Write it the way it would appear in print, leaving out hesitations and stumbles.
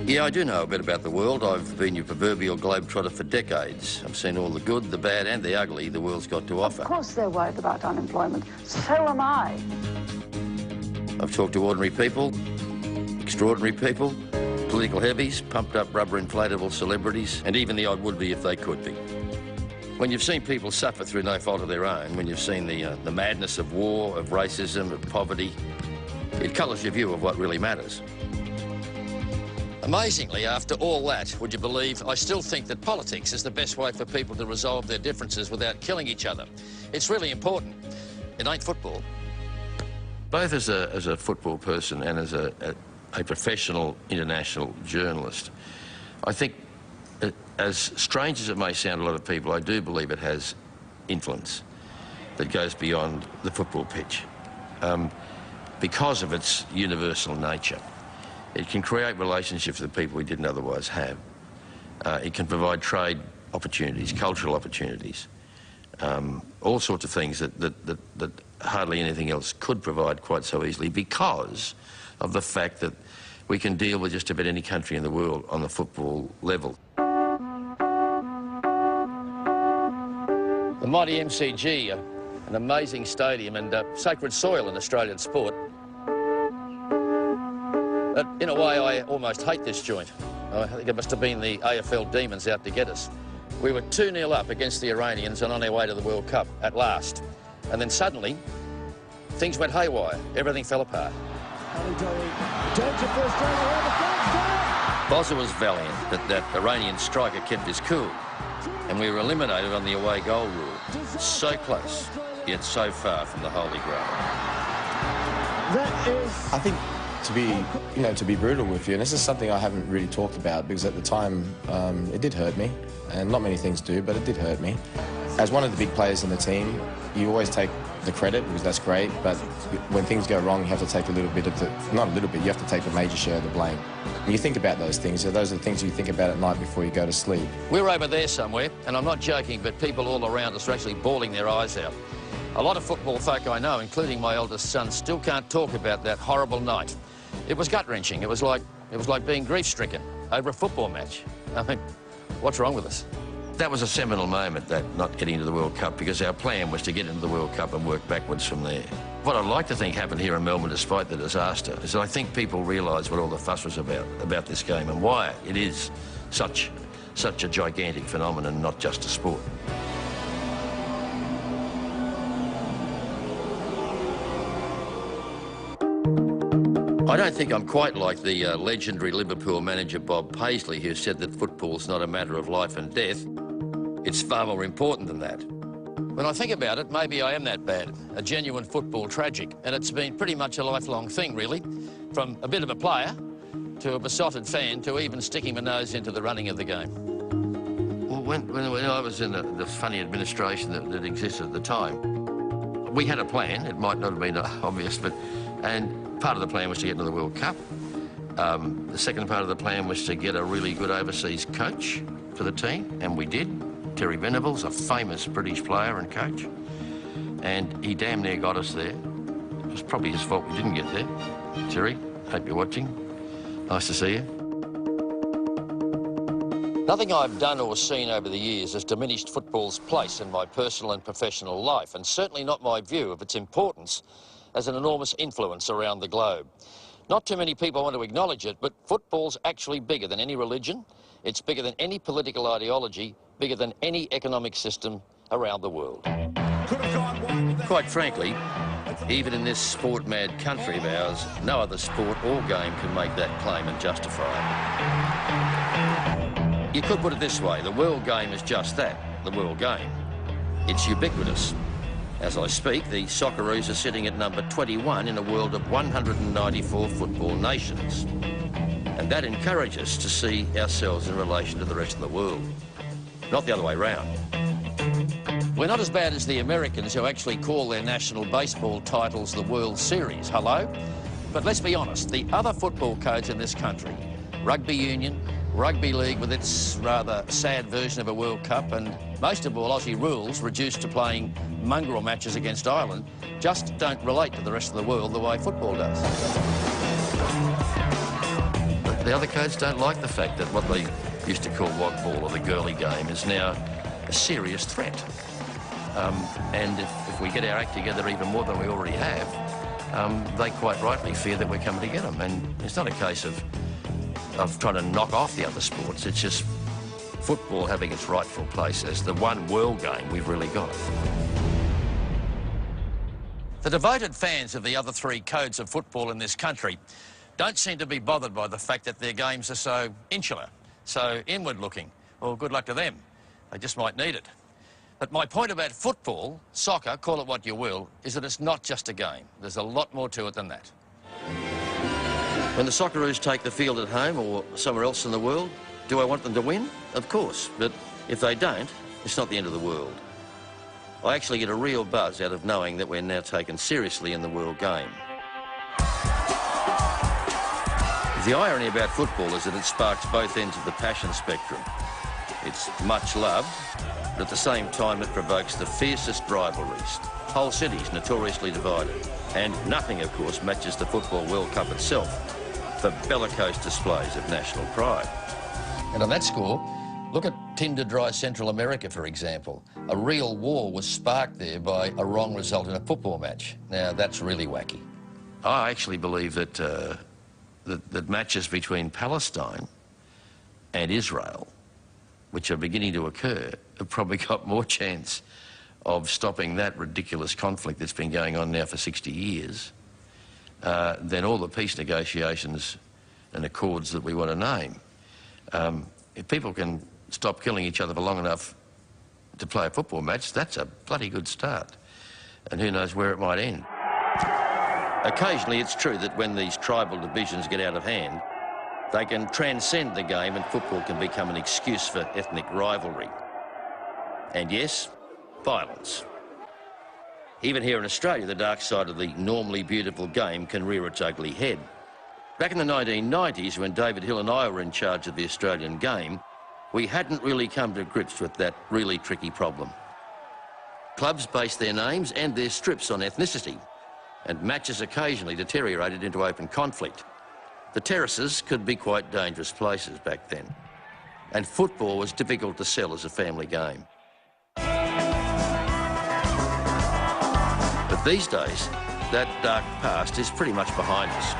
Yeah, I do know a bit about the world. I've been your proverbial globetrotter for decades. I've seen all the good, the bad and the ugly the world's got to offer. Of course they're worried about unemployment. So am I. I've talked to ordinary people, extraordinary people, political heavies, pumped-up rubber inflatable celebrities, and even the odd would-be if they could be. When you've seen people suffer through no fault of their own, when you've seen the madness of war, of racism, of poverty, it colours your view of what really matters. Amazingly, after all that, would you believe, I still think that politics is the best way for people to resolve their differences without killing each other. It's really important. It ain't football. Both as a football person and as a professional international journalist, I think, as strange as it may sound to a lot of people, I do believe it has influence that goes beyond the football pitch because of its universal nature. It can create relationships with people we didn't otherwise have. It can provide trade opportunities, cultural opportunities, all sorts of things that hardly anything else could provide quite so easily because of the fact that we can deal with just about any country in the world on the football level. The mighty MCG, an amazing stadium and sacred soil in Australian sport. But in a way, I almost hate this joint. I think it must have been the AFL demons out to get us. We were 2-0 up against the Iranians and on our way to the World Cup at last. And then suddenly, things went haywire. Everything fell apart. Bozza was valiant, but that Iranian striker kept his cool. And we were eliminated on the away goal rule. So close, yet so far from the Holy Grail. I think to be brutal with you, and this is something I haven't really talked about because at the time it did hurt me, and not many things do, but it did hurt me. As one of the big players in the team, you always take the credit because that's great, but when things go wrong, you have to take a little bit of the, not a little bit, you have to take a major share of the blame. And you think about those things, so those are the things you think about at night before you go to sleep. We're over there somewhere, and I'm not joking, but people all around us are actually bawling their eyes out. A lot of football folk I know, including my eldest son, still can't talk about that horrible night. It was gut-wrenching. It was like being grief-stricken over a football match. I mean, what's wrong with us? That was a seminal moment, that not getting into the World Cup, because our plan was to get into the World Cup and work backwards from there. What I'd like to think happened here in Melbourne, despite the disaster, is that I think people realise what all the fuss was about this game and why it is such a gigantic phenomenon, not just a sport. I don't think I'm quite like the legendary Liverpool manager Bob Paisley, who said that football's not a matter of life and death. It's far more important than that. When I think about it, maybe I am that bad, a genuine football tragic, and it's been pretty much a lifelong thing, really, from a bit of a player to a besotted fan to even sticking my nose into the running of the game. Well, when I was in the funny administration that existed at the time, we had a plan. It might not have been obvious, and part of the plan was to get into the World Cup. The second part of the plan was to get a really good overseas coach for the team, and we did. Terry Venables, a famous British player and coach, and he damn near got us there. It was probably his fault we didn't get there. Terry, hope you're watching. Nice to see you. Nothing I've done or seen over the years has diminished football's place in my personal and professional life, and certainly not my view of its importance as an enormous influence around the globe. Not too many people want to acknowledge it, but football's actually bigger than any religion. It's bigger than any political ideology, bigger than any economic system around the world. Quite frankly, even in this sport-mad country of ours, no other sport or game can make that claim and justify it. You could put it this way, the world game is just that, the world game. It's ubiquitous. As I speak, the Socceroos are sitting at number 21 in a world of 194 football nations. And that encourages us to see ourselves in relation to the rest of the world, not the other way round. We're not as bad as the Americans, who actually call their national baseball titles the World Series. Hello? But let's be honest, the other football codes in this country, rugby union, rugby league with its rather sad version of a World Cup, and most of all Aussie rules reduced to playing mongrel matches against Ireland, just don't relate to the rest of the world the way football does. The other codes don't like the fact that what they used to call wog ball or the girly game is now a serious threat. And if we get our act together even more than we already have, they quite rightly fear that we're coming to get them. And it's not a case of trying to knock off the other sports. It's just football having its rightful place as the one world game we've really got. The devoted fans of the other three codes of football in this country don't seem to be bothered by the fact that their games are so insular, so inward-looking. Well, good luck to them. They just might need it. But my point about football, soccer, call it what you will, is that it's not just a game. There's a lot more to it than that. When the Socceroos take the field at home or somewhere else in the world, do I want them to win? Of course, but if they don't, it's not the end of the world. I actually get a real buzz out of knowing that we're now taken seriously in the world game. The irony about football is that it sparks both ends of the passion spectrum. It's much loved, but at the same time it provokes the fiercest rivalries. Whole cities notoriously divided. And nothing, of course, matches the Football World Cup itself for bellicose displays of national pride. And on that score, look at tinder-dry Central America, for example. A real war was sparked there by a wrong result in a football match. Now, that's really wacky. I actually believe that that matches between Palestine and Israel, which are beginning to occur, have probably got more chance of stopping that ridiculous conflict that's been going on now for 60 years than all the peace negotiations and accords that we want to name. If people can stop killing each other for long enough to play a football match, that's a bloody good start. And who knows where it might end. Occasionally it's true that when these tribal divisions get out of hand, they can transcend the game and football can become an excuse for ethnic rivalry. And yes, violence. Even here in Australia, the dark side of the normally beautiful game can rear its ugly head. Back in the 1990s, when David Hill and I were in charge of the Australian game, we hadn't really come to grips with that really tricky problem. Clubs based their names and their strips on ethnicity, and matches occasionally deteriorated into open conflict. The terraces could be quite dangerous places back then, and football was difficult to sell as a family game. But these days, that dark past is pretty much behind us.